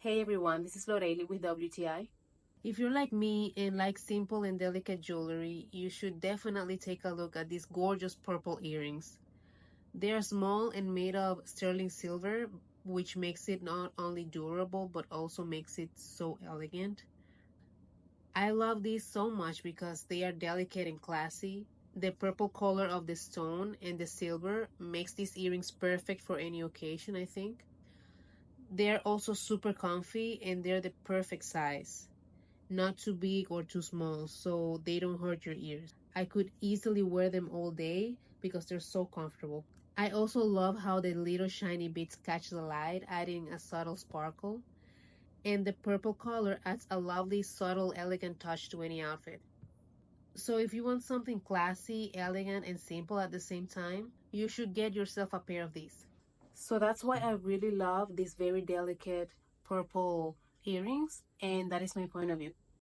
Hey everyone, this is Loreli with WTI. If you're like me and like simple and delicate jewelry, you should definitely take a look at these gorgeous purple earrings. They are small and made of sterling silver, which makes it not only durable but also makes it so elegant. I love these so much because they are delicate and classy. The purple color of the stone and the silver makes these earrings perfect for any occasion, I think. They're also super comfy and they're the perfect size. Not too big or too small, so they don't hurt your ears. I could easily wear them all day because they're so comfortable. I also love how the little shiny bits catch the light, adding a subtle sparkle. And the purple color adds a lovely, subtle, elegant touch to any outfit. So if you want something classy, elegant, and simple at the same time, you should get yourself a pair of these. So that's why I really love these very delicate purple earrings, and that is my point of view.